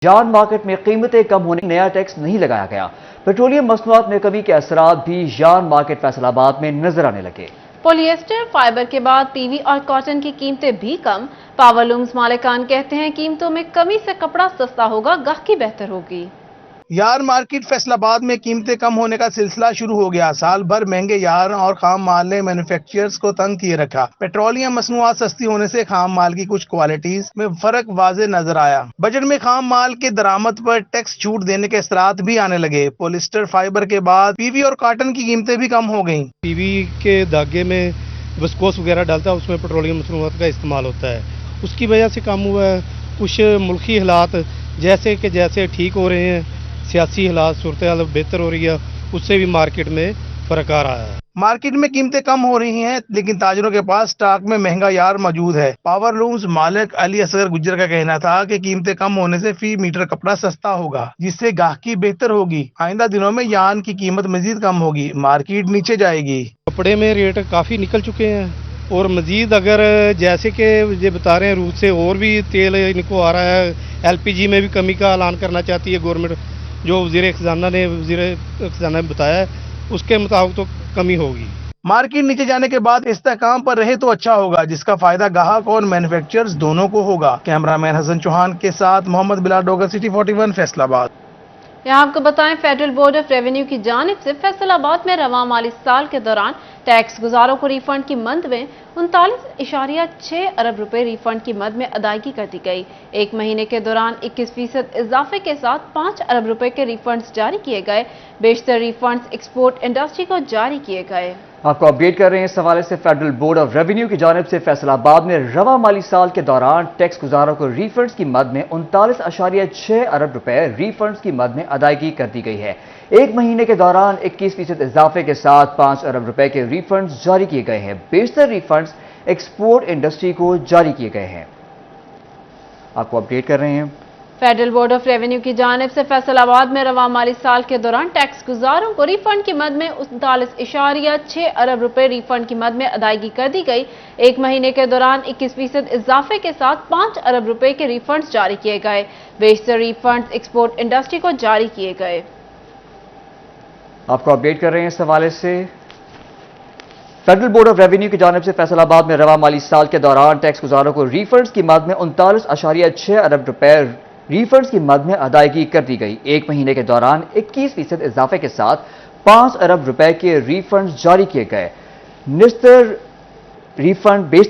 جان market میں قیمتیں کم ہونے نیا ٹیکس نہیں لگایا گیا۔ پیٹرولیم مصنوعات میں کمی کے اثرات بھی جان مارکیٹ فیصل آباد میں نظر آنے لگے۔ پولی ایسٹر فائبر کے بعد پی وی اور کاٹن کی قیمتیں بھی کم۔ پاور لومز مالکان کہتے ہیں قیمتوں میں کمی سے کپڑا سستا ہوگا، گاہکی بہتر ہوگی۔ یار مارکیٹ فیصل آباد میں قیمتیں کم ہونے کا سلسلہ شروع ہو گیا۔ سال بھر مہنگے یار اور خام مال نے مینوفیکچررز کو تنگ کیے رکھا۔ پیٹرولیم مصنوعات سستی ہونے سے خام مال کی کچھ کوالٹیز میں فرق واضح نظر آیا۔ بجٹ میں خام مال کے درآمد پر ٹیکس چھوٹ دینے کے اثرات بھی آنے لگے۔ پولیسٹر فائبر کے بعد پی وی اور کاٹن کی قیمتیں بھی کم ہو گئیں۔ پی وی کے دھاگے میں وسکوس وغیرہ ڈالتا ہے، اس میں پیٹرولیم مصنوعات کا استعمال ہوتا ہے، اس کی وجہ سے کم ہوا ہے۔ کچھ ملکی حالات جیسے ٹھیک ہو رہے ہیں، سیاسی حالات صورتحال بہتر ہو رہی ہے، اس سے بھی مارکیٹ میں فرق آ رہا ہے۔ مارکیٹ میں قیمتیں کم ہو رہی ہیں لیکن تاجروں کے پاس سٹاک میں مہنگا یار موجود ہے۔ پاور لومز مالک علی اصغر گجر کا کہنا تھا کہ قیمتیں کم ہونے سے فی میٹر کپڑا سستا ہوگا، جس سے گاہکی بہتر ہوگی۔ آئندہ دنوں میں یارن کی قیمت مزید کم ہوگی، مارکیٹ نیچے جائے گی۔ کپڑے میں ریٹ کافی نکل چکے ہیں اور مزید اگر جیسے کہ یہ بتا رہے ہیں روس سے اور بھی تیل ان کو آ رہا ہے، ایل پی جی میں بھی کمی کا اعلان کرنا چاہتی ہے گورنمنٹ، جو وزیر خزانہ نے بتایا ہے اس کے مطابق تو کمی ہوگی۔ مارکیٹ نیچے جانے کے بعد استحکام پر رہے تو اچھا ہوگا، جس کا فائدہ گاہک اور مینوفیکچررز دونوں کو ہوگا۔ کیمرہ مین حسن چوہان کے ساتھ محمد بلال ڈوگر، سٹی 41 فیصل آباد۔ یہاں آپ کو بتائیں فیڈرل بورڈ آف ریونیو کی جانب سے فیصل آباد میں رواں مالی سال کے دوران ٹیکس گزاروں کو ری فنڈ کی مد میں 39.6 ارب روپے ری فنڈ کی مد میں ادائیگی کر دی گئی۔ ایک مہینے کے دوران 21% اضافے کے ساتھ 5 ارب روپے کے ری فنڈز جاری کیے گئے۔ بیشتر ری فنڈز ایکسپورٹ انڈسٹری کو جاری کیے گئے۔ آپ کو اپڈیٹ کر رہے ہیں اس حوالے سے فیڈرل بورڈ آف ریونیو کی جانب سے فیصل آباد میں رواں مالی سال کے دوران ٹیکس گزاروں کو ری فنڈز کی مد میں 39.6 ارب روپے ری فنڈز کی مد میں ادائیگی کر دی گئی ہے۔ ایک مہینے کے دوران 21% اضافے کے ساتھ 5 ارب روپے کے ری فنڈز جاری کیے گئے ہیں۔ بیشتر ری فنڈز ایکسپورٹ انڈسٹری کو جاری کیے گئے ہیں۔ آپ کو اپڈیٹ کر رہے ہیں فیڈرل بورڈ آف ریونیو کی جانب سے فیصل آباد میں رواں مالی سال کے دوران ٹیکس گزاروں کو ری فنڈ کی مد میں 39.6 ارب روپے ری فنڈ کی مد میں ادائیگی کر دی گئی۔ ایک مہینے کے دوران 21% اضافے کے ساتھ 5 ارب روپے کے ری فنڈز جاری کیے گئے۔ بیشتر ری فنڈز ایکسپورٹ انڈسٹری کو جاری کیے گئے۔ آپ کو اپڈیٹ کر رہے ہیں اس حوالے سے فیڈرل بورڈ آف ریونیو کی جانب سے فیصل آباد میں رواں مالی سال کے دوران ٹیکس گزاروں کو ری فنڈز کی مد میں 39.6 ارب روپے ری فنڈز کی مد میں ادائیگی کر دی گئی۔ ایک مہینے کے دوران 21% اضافے کے ساتھ 5 ارب روپے کے ری فنڈز جاری کیے گئے۔ بیشتر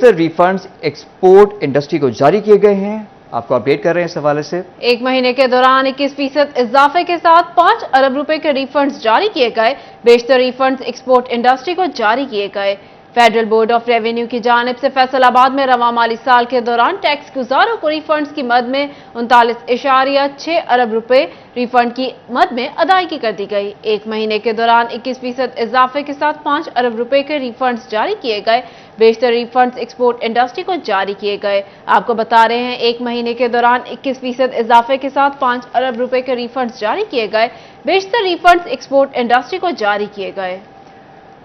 ری فنڈز ایکسپورٹ انڈسٹری کو جاری کیے گئے ہیں۔ آپ کو اپڈیٹ کر رہے ہیں اس حوالے سے ایک مہینے کے دوران 21% اضافے کے ساتھ 5 ارب روپے کے ری فنڈز جاری کیے گئے۔ بیشتر ری فنڈز ایکسپورٹ انڈسٹری کو جاری کیے گئے۔ فیڈرل بورڈ آف ریونیو کی جانب سے فیصل آباد میں رواں مالی سال کے دوران ٹیکس گزاروں کو ری فنڈز کی مد میں 39.6 ارب روپے ری فنڈ کی مد میں ادائیگی کر دی گئی۔ ایک مہینے کے دوران 21% اضافے کے ساتھ 5 ارب روپے کے ری فنڈز جاری کیے گئے۔ بیشتر ری فنڈز ایکسپورٹ انڈسٹری کو جاری کیے گئے۔ آپ کو بتا رہے ہیں ایک مہینے کے دوران 21% اضافے کے ساتھ 5 ارب روپے کے ری فنڈز جاری کیے گئے۔ بیشتر ری فنڈز ایکسپورٹ انڈسٹری کو جاری کیے گئے۔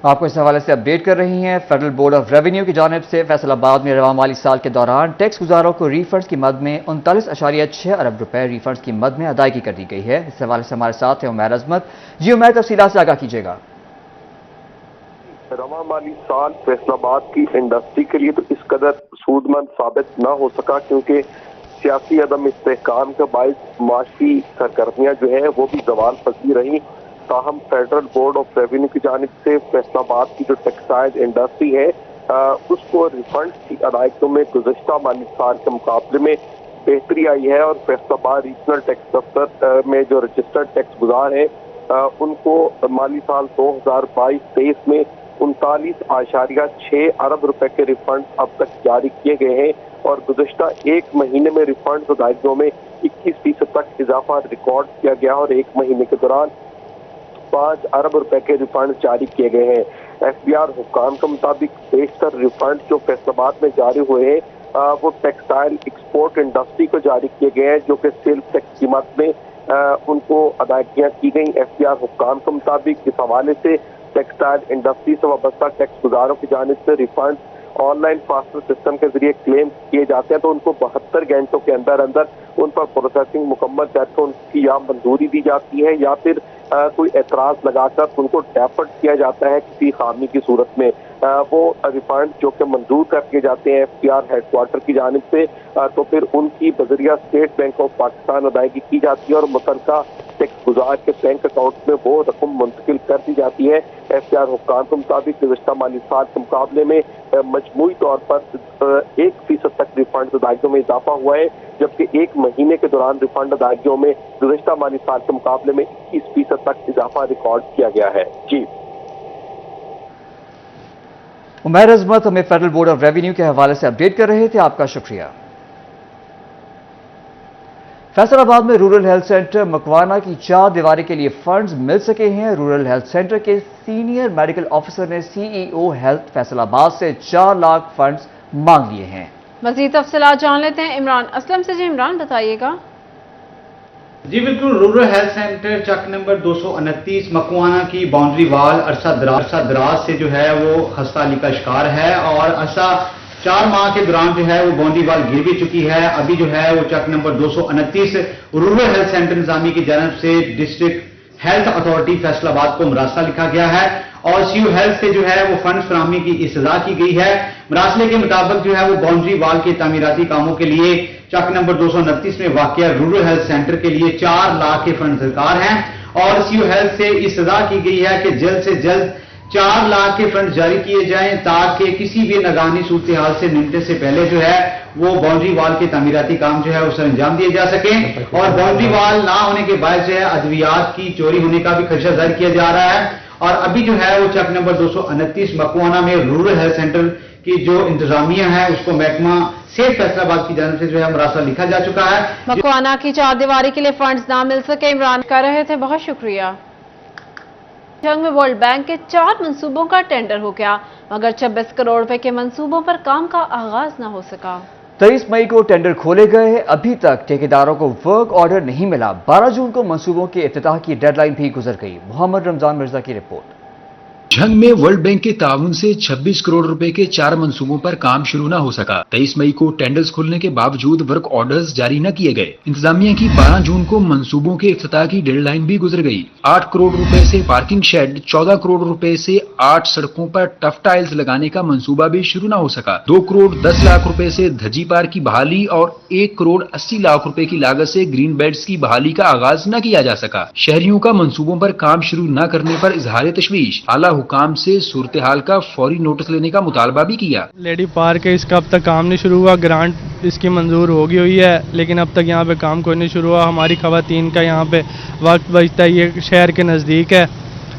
آپ کو اس حوالے سے اپڈیٹ کر رہی ہیں فیڈرل بورڈ آف ریونیو کی جانب سے فیصل آباد میں رواں مالی سال کے دوران ٹیکس گزاروں کو ری فنڈز کی مد میں 39.6 ارب روپے ری فنڈز کی مد میں ادائیگی کر دی گئی ہے۔ اس حوالے سے ہمارے ساتھ ہیں عمیر عظمت۔ جی عمیر، تفصیلات سے آگاہ کیجیے گا۔ رواں مالی سال فیصل آباد کی انڈسٹری کے لیے تو اس قدر سود مند ثابت نہ ہو سکا کیونکہ سیاسی عدم استحکام کے باعث معاشی سرگرمیاں جو ہے وہ بھی زوال پذیر رہی۔ تاہم فیڈرل بورڈ آف ریونیو کی جانب سے فیصل آباد کی جو ٹیکسٹائل انڈسٹری ہے اس کو ریفنڈ کی ادائیگیوں میں گزشتہ مالی سال کے مقابلے میں بہتری آئی ہے اور فیصل آباد ریجنل ٹیکس دفتر میں جو رجسٹرڈ ٹیکس گزار ہیں ان کو مالی سال 2022-23 میں 39.6 ارب روپے کے ریفنڈ اب تک جاری کیے گئے ہیں اور گزشتہ ایک مہینے میں ریفنڈ ادائیگیوں میں 21% تک اضافہ ریکارڈ کیا گیا اور ایک مہینے کے دوران 5 ارب روپے کے ریفنڈ جاری کیے گئے ہیں۔ ایف بی آر حکام کے مطابق بیشتر ریفنڈ جو فیصل آباد میں جاری ہوئے ہیں وہ ٹیکسٹائل ایکسپورٹ انڈسٹری کو جاری کیے گئے ہیں جو کہ سیلز ٹیکس کی مد میں ان کو ادائیگیاں کی گئیں۔ ایف بی آر حکام کے مطابق اس حوالے سے ٹیکسٹائل انڈسٹری سے وابستہ ٹیکس گزاروں کی جانب سے refund on line faster system کے ذریعے کلیم کیے جاتے ہیں تو ان کو 72 گھنٹوں کے اندر ان پر پروسیسنگ مکمل کر کے ان کی یا منظوری دی جاتی ہے یا پھر کوئی اعتراض لگا کر ان کو ڈیفرڈ کیا جاتا ہے کسی خامی کی صورت میں. وہ ریفنڈ جو کہ منظور کر کے جاتے ہیں FCR ہیڈ کوارٹر کی جانب سے تو پھر ان کی بذریعہ اسٹیٹ بینک آف پاکستان ادائیگی کی جاتی ہے اور متعلقہ ٹیکس گزار کے بینک اکاؤنٹ میں وہ رقم منتقل کر دی جاتی ہے. FCR حکام کے مطابق گزشتہ مالی سال کے مقابلے میں مجموعی طور پر 1% تک ریفنڈ ادائیگیوں میں اضافہ ہوا ہے جبکہ ایک مہینے کے دوران ریفنڈ ادائیگیوں میں گزشتہ مالی سال کے مقابلے میں 21% تک اضافہ ریکارڈ کیا گیا ہے. جی عمیر عظمت ہمیں فیڈرل بورڈ آف ریونیو کے حوالے سے اپڈیٹ کر رہے تھے، آپ کا شکریہ. فیصل آباد میں رورل ہیلتھ سینٹر مکوانا کی 4 دیواری کے لیے فنڈز مل سکے ہیں. رورل ہیلتھ سینٹر کے سینئر میڈیکل آفیسر نے CEO ہیلتھ فیصل آباد سے 4 لاکھ فنڈز مانگ لیے ہیں. مزید تفصیلات جان لیتے ہیں عمران اسلم سے. جی عمران بتائیے گا. جی بالکل، رورل ہیلتھ سینٹر چک نمبر 229 مکوانا کی باؤنڈری وال عرصہ دراز سے جو ہے وہ خستہ حالی کا شکار ہے اور عرصہ 4 ماہ کے دوران جو ہے وہ باؤنڈری وال گر بھی چکی ہے. ابھی جو ہے وہ چک نمبر 229 رورل ہیلتھ سینٹر انتظامیہ کی جانب سے ڈسٹرکٹ ہیلتھ اتھارٹی فیصل آباد کو مراسلہ لکھا گیا ہے اور CO ہیلتھ سے جو ہے وہ فنڈ فراہمی کی استدعا کی گئی ہے. مراسلے کے مطابق جو ہے وہ باؤنڈری وال کے تعمیراتی کاموں کے لیے چک نمبر 229 میں واقع رورل ہیلتھ سینٹر کے لیے 4 لاکھ کے فنڈ درکار ہیں اور CO ہیلتھ سے استدعا کی گئی ہے کہ جلد سے جلد 4 لاکھ کے فنڈ جاری کیے جائیں تاکہ کسی بھی ناگہانی صورتحال سے نمٹنے سے پہلے جو ہے وہ باؤنڈری وال کے تعمیراتی کام جو ہے اسے انجام دیے جا سکیں. اور باؤنڈری وال نہ ہونے کے باعث جو ہے ادویات کی چوری ہونے کا بھی خدشہ ظاہر کیا جا رہا ہے اور ابھی جو ہے وہ چک نمبر 229 مکوانا میں رورل ہیلتھ سینٹر کی جو انتظامیہ ہے اس کو محکمہ صحت فیصل آباد کی جانب سے جو ہے مراسلہ لکھا جا چکا ہے. مکوانا کی 4 دیواری کے لیے فنڈز نہ مل سکے عمران کر رہے تھے، بہت شکریہ. جنگ میں ورلڈ بینک کے 4 منصوبوں کا ٹینڈر ہو گیا مگر 26 کروڑ روپے کے منصوبوں پر کام کا آغاز نہ ہو سکا. 23 مئی کو ٹینڈر کھولے گئے، ابھی تک ٹھیکیداروں کو ورک آرڈر نہیں ملا. 12 جون کو منصوبوں کے افتتاح کی ڈیڈ لائن بھی گزر گئی. محمد رمضان مرزا کی رپورٹ. جھنگ میں ورلڈ بینک کے تعاون سے 26 کروڑ روپے کے 4 منصوبوں پر کام شروع نہ ہو سکا. 23 مئی کو ٹینڈرز کھلنے کے باوجود ورک آرڈرز جاری نہ کیے گئے. انتظامیہ کی 12 جون کو منصوبوں کے افتتاح کی ڈیڈ لائن بھی گزر گئی. 8 کروڑ روپے سے پارکنگ شیڈ، 14 کروڑ روپے سے 8 سڑکوں پر ٹف ٹائلز لگانے کا منصوبہ بھی شروع نہ ہو سکا. 2 کروڑ 10 لاکھ روپے سے دھجی پارک کی بحالی اور 1 کروڑ 80 لاکھ روپے کی لاگت سے گرین بیلٹس کی بحالی کا آغاز نہ کیا جا سکا. شہریوں کا منصوبوں پر کام شروع نہ کرنے پر اظہار تشویش. اعلیٰ حکام سے صورتحال کا فوری نوٹس لینے کا مطالبہ بھی کیا. لیڈی پارک ہے، اس کا اب تک کام نہیں شروع ہوا. گرانٹ اس کی منظور ہوئی ہے لیکن اب تک یہاں پہ کام کوئی نہیں شروع ہوا. ہماری خواتین کا یہاں پہ وقت بچتا ہے، یہ شہر کے نزدیک ہے.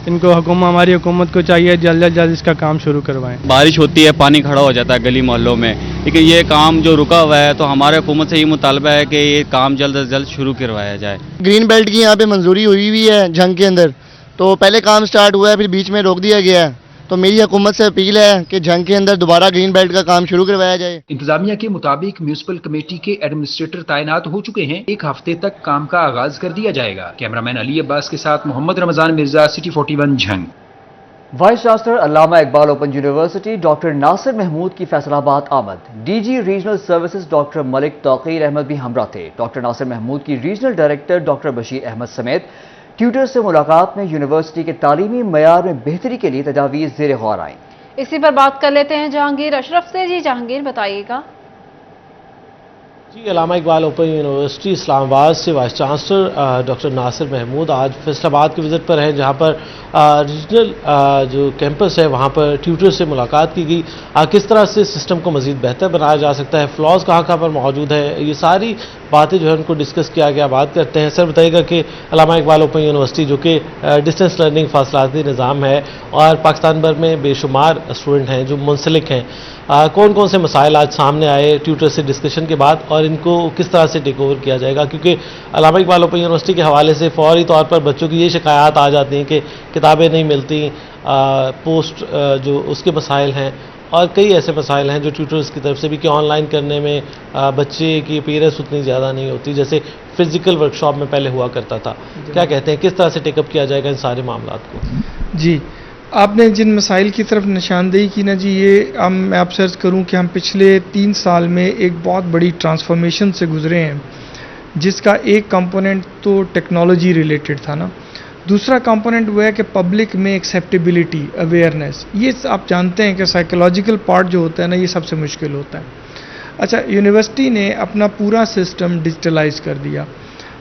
ان کو ہماری حکومت کو چاہیے جلد از جلد اس کا کام شروع کروائیں. بارش ہوتی ہے، پانی کھڑا ہو جاتا ہے گلی محلوں میں، لیکن یہ کام جو رکا ہوا ہے تو ہمارے حکومت سے یہ مطالبہ ہے کہ یہ کام جلد از جلد شروع کروایا جائے. گرین بیلٹ کی یہاں پہ منظوری ہوئی ہے جھنگ کے اندر، تو پہلے کام سٹارٹ ہوا ہے پھر بیچ میں روک دیا گیا ہے. تو میری حکومت سے اپیل ہے کہ جھنگ کے اندر دوبارہ گرین بیلٹ کا کام شروع کروایا جائے. انتظامیہ کے مطابق میونسپل کمیٹی کے ایڈمنسٹریٹر تعینات ہو چکے ہیں. 1 ہفتے تک کام کا آغاز کر دیا جائے گا. کیمرامین علی عباس کے ساتھ Muhammad Ramzan Mirza, city 41 Jhang. Vice chancellor Allama Iqbal open university doctor Nasir Mahmood کی فیصل آباد آمد. DG regional services doctor Malik Tauqeer Ahmad بھی ہمراہ تھے. ڈاکٹر ناصر محمود کی regional director doctor Bashir Ahmad سمیت ٹیوٹر سے ملاقات میں یونیورسٹی کے تعلیمی معیار میں بہتری کے لیے تجاویز زیر غور آئیں. اسی پر بات کر لیتے ہیں جہانگیر اشرف سے. جی جہانگیر بتائیے گا. جی علامہ اقبال اوپن یونیورسٹی اسلام آباد سے vice chancellor doctor Nasir Mahmood آج فیصل آباد کے وزٹ پر ہیں جہاں پر ریجنل جو کیمپس ہے وہاں پر ٹیوٹر سے ملاقات کی گئی. کس طرح سے سسٹم کو مزید بہتر بنایا جا سکتا ہے، فلاز کہاں پر موجود ہے، یہ ساری باتیں جو ہے ان کو ڈسکس کیا گیا. بات کرتے ہیں. سر بتائیے گا کہ علامہ اقبال اوپن یونیورسٹی جو کہ ڈسٹینس لرننگ فاصلاتی نظام ہے اور پاکستان بھر میں بے شمار اسٹوڈنٹ ہیں جو منسلک ہیں، کون کون سے مسائل آج سامنے آئے ٹیوٹر سے ڈسکشن کے بعد اور ان کو کس طرح سے ٹیک اوور کیا جائے گا؟ کیونکہ علامہ اقبال اوپن یونیورسٹی کے حوالے سے فوری طور پر بچوں کی یہ شکایات آ جاتی ہیں کہ کتابیں نہیں ملتی، پوسٹ جو اس کے مسائل ہیں اور کئی ایسے مسائل ہیں جو ٹیوٹرز کی طرف سے بھی کہ آن لائن کرنے میں بچے کی اپیئرنس اتنی زیادہ نہیں ہوتی جیسے فزیکل ورکشاپ میں پہلے ہوا کرتا تھا. کیا کہتے ہیں کس طرح سے ٹیک اپ کیا جائے گا ان سارے معاملات کو؟ جی آپ نے جن مسائل کی طرف نشاندہی کی نا جی، یہ میں آپ سے عرض کروں کہ ہم پچھلے 3 سال میں ایک بہت بڑی ٹرانسفارمیشن سے گزرے ہیں، جس کا ایک کمپوننٹ تو ٹیکنالوجی ریلیٹڈ تھا نا، دوسرا کمپوننٹ وہ ہے کہ پبلک میں ایکسیپٹیبلٹی، اویئرنیس. یہ آپ جانتے ہیں کہ سائیکولوجیکل پارٹ جو ہوتا ہے نا، یہ سب سے مشکل ہوتا ہے. اچھا، یونیورسٹی نے اپنا پورا سسٹم ڈیجیٹلائز کر دیا.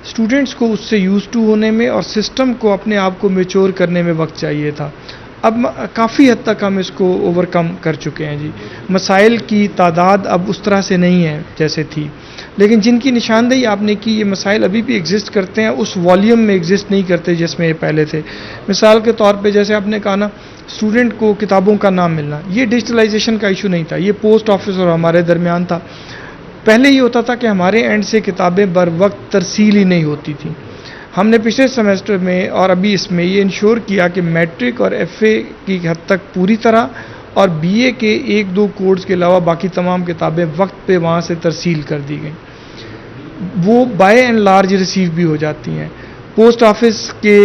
اسٹوڈنٹس کو اس سے یوز ٹو ہونے میں اور سسٹم کو اپنے آپ کو میچور کرنے میں وقت چاہیے تھا. اب کافی حد تک ہم اس کو اوور کم کر چکے ہیں جی. مسائل کی تعداد اب اس طرح سے نہیں ہے جیسے تھی، لیکن جن کی نشاندہی آپ نے کی، یہ مسائل ابھی بھی ایگزسٹ کرتے ہیں، اس والیوم میں ایگزسٹ نہیں کرتے جس میں یہ پہلے تھے. مثال کے طور پہ جیسے آپ نے کہا نا، اسٹوڈنٹ کو کتابوں کا نام ملنا، یہ ڈیجیٹلائزیشن کا ایشو نہیں تھا، یہ پوسٹ آفس اور ہمارے درمیان تھا. پہلے یہ ہوتا تھا کہ ہمارے اینڈ سے کتابیں بر وقت ترسیل ہی نہیں ہوتی تھیں. ہم نے پچھلے سیمسٹر میں اور ابھی اس میں یہ انشور کیا کہ میٹرک اور ایف اے کی حد تک پوری طرح اور بی اے کے 1-2 کورس کے علاوہ باقی تمام کتابیں وقت پہ وہاں سے ترسیل کر دی گئیں. وہ بائی اینڈ لارج ریسیو بھی ہو جاتی ہیں. پوسٹ آفس کے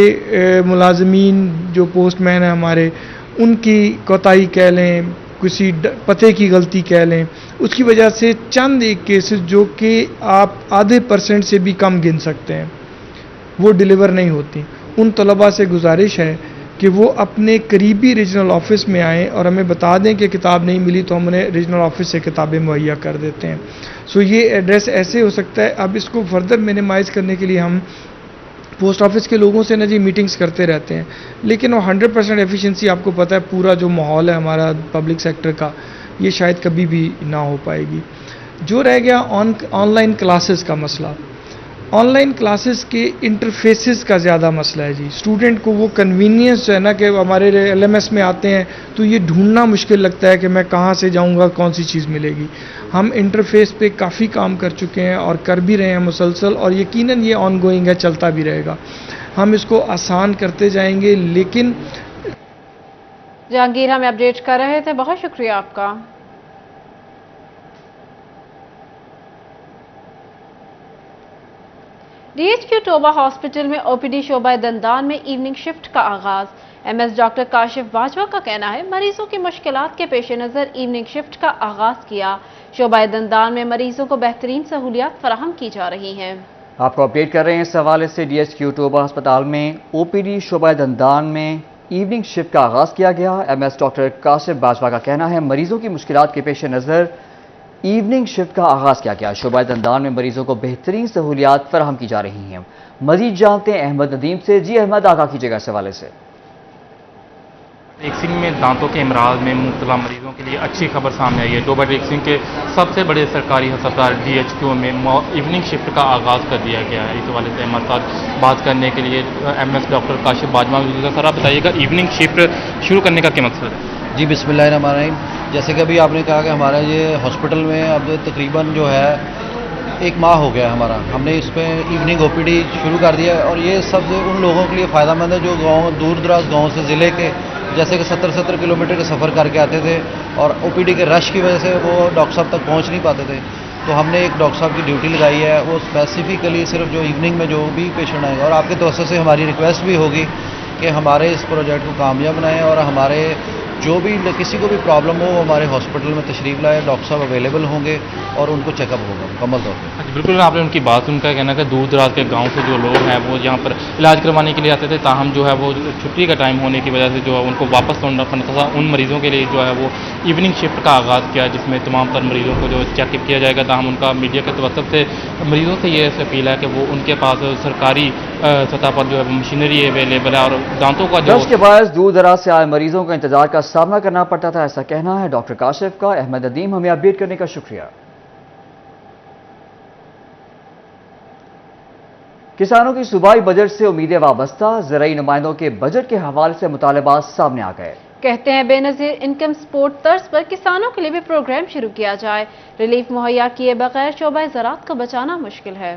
ملازمین جو پوسٹ مین ہیں ہمارے، ان کی کوتاہی کہہ لیں، کسی پتے کی غلطی کہہ لیں، اس کی وجہ سے چند ایک کیسز جو کہ آپ %.5 سے بھی کم گن سکتے ہیں، وہ ڈیلیور نہیں ہوتی. ان طلباء سے گزارش ہے کہ وہ اپنے قریبی ریجنل آفس میں آئیں اور ہمیں بتا دیں کہ کتاب نہیں ملی، تو ہم انہیں ریجنل آفس سے کتابیں مہیا کر دیتے ہیں. سو یہ ایڈریس ایسے ہو سکتا ہے. اب اس کو فردر مینیمائز کرنے کے لیے ہم پوسٹ آفس کے لوگوں سے نا جی میٹنگز کرتے رہتے ہیں، لیکن وہ 100% ایفیشنسی آپ کو پتہ ہے پورا جو ماحول ہے ہمارا پبلک سیکٹر کا، یہ شاید کبھی بھی نہ ہو پائے گی. جو رہ گیا آن لائن کلاسز کا مسئلہ، آن لائن کلاسز کے انٹرفیسز کا زیادہ مسئلہ ہے جی. اسٹوڈنٹ کو وہ کنوینئنس جو ہے نا، کہ ہمارے LMS میں آتے ہیں تو یہ ڈھونڈنا مشکل لگتا ہے کہ میں کہاں سے جاؤں گا، کون سی چیز ملے گی. ہم انٹرفیس پہ کافی کام کر چکے ہیں اور کر بھی رہے ہیں مسلسل، اور یقیناً یہ آن گوئنگ ہے، چلتا بھی رہے گا. ہم اس کو آسان کرتے جائیں گے. لیکن جہانگیر ہمیں اپڈیٹ کر رہے تھے، بہت شکریہ آپ کا. DHQ ٹوبہ ہاسپٹل میں OPD شعبہ دندان میں ایوننگ شفٹ کا آغاز. MS ڈاکٹر کاشف باجوہ کا کہنا ہے مریضوں کی مشکلات کے پیش نظر ایوننگ شفٹ کا آغاز کیا. شعبہ دندان میں مریضوں کو بہترین سہولیات فراہم کی جا رہی ہیں. آپ کو اپڈیٹ کر رہے ہیں اس حوالے سے. DHQ ٹوبہ ہسپتال میں OPD شعبہ دندان میں ایوننگ شفٹ کا آغاز کیا گیا. MS ڈاکٹر کاشف باجوہ کا کہنا ہے مریضوں کی مشکلات کے پیش نظر ایوننگ شفٹ کا آغاز کیا گیا. شعبہ دندان میں مریضوں کو بہترین سہولیات فراہم کی جا رہی ہیں. مزید جانتے ہیں احمد ندیم سے. جی احمد، آگاہ کیجیے گا اس حوالے سے. ریکسنگ میں دانتوں کے امراض میں مبتلا مریضوں کے لیے اچھی خبر سامنے آئی ہے. ٹوبہ ریکسنگ کے سب سے بڑے سرکاری ہسپتال DHQ میں ایوننگ شفٹ کا آغاز کر دیا گیا ہے. اس حوالے سے ہمارے ساتھ بات کرنے کے لیے MS ڈاکٹر کاشف باجوہ. سر آپ بتائیے گا ایوننگ شفٹ شروع کرنے کا کیا مقصد ہے؟ جی بسم اللہ الرحمن الرحیم. جیسے کہ ابھی آپ نے کہا کہ ہمارا یہ ہاسپٹل میں اب تقریباً جو ہے 1 ماہ ہو گیا ہے ہمارا، ہم نے اس پہ ایوننگ OPD شروع کر دیا ہے. اور یہ سب سے ان لوگوں کے لیے فائدہ مند ہے جو گاؤں دور دراز گاؤں سے ضلع کے جیسے کہ 70 کلومیٹر کا سفر کر کے آتے تھے اور OPD کے رش کی وجہ سے وہ ڈاکٹر صاحب تک پہنچ نہیں پاتے تھے. تو ہم نے ایک ڈاکٹر صاحب کی ڈیوٹی لگائی ہے، وہ اسپیسیفکلی صرف جو ایوننگ میں جو بھی پیشنٹ آئے گا، اور آپ کے توسط سے ہماری ریکویسٹ بھی ہوگی کہ ہمارے اس پروجیکٹ کو کامیاب بنائیں اور ہمارے جو بھی کسی کو بھی پرابلم ہو وہ ہمارے ہاسپٹل میں تشریف لائے. ڈاکٹر صاحب اویلیبل ہوں گے اور ان کو چیک اپ ہوگا مکمل طور پہ. بالکل آپ نے ان کی بات ان کا کہنا کہ دور دراز کے گاؤں سے جو لوگ ہیں وہ یہاں پر علاج کروانے کے لیے آتے تھے، تاہم جو ہے وہ چھٹی کا ٹائم ہونے کی وجہ سے جو ہے ان کو واپس لوٹنا پڑتا تھا. ان مریضوں کے لیے جو ہے وہ ایوننگ شفٹ کا آغاز کیا جس میں تمام تر مریضوں کو جو چیک اپ کیا جائے گا. تاہم ان کا میڈیا کے توسط سے مریضوں سے یہ اپیل ہے کہ وہ ان کے پاس سرکاری سطح پر جو ہے مشینری اویلیبل ہے اور دانتوں کا جو رش کے باعث دور دراز سے آئے مریضوں کو انتظار کا سامنا کرنا پڑتا تھا، ایسا کہنا ہے ڈاکٹر کاشف کا. احمد ندیم ہمیں اپڈیٹ کرنے کا شکریہ. کسانوں کی صوبائی بجٹ سے امیدیں وابستہ، زرعی نمائندوں کے بجٹ کے حوالے سے مطالبات سامنے آ گئے. کہتے ہیں بے نظیر انکم سپورٹ طرز پر کسانوں کے لیے بھی پروگرام شروع کیا جائے. ریلیف مہیا کیے بغیر شعبہ زراعت کو بچانا مشکل ہے.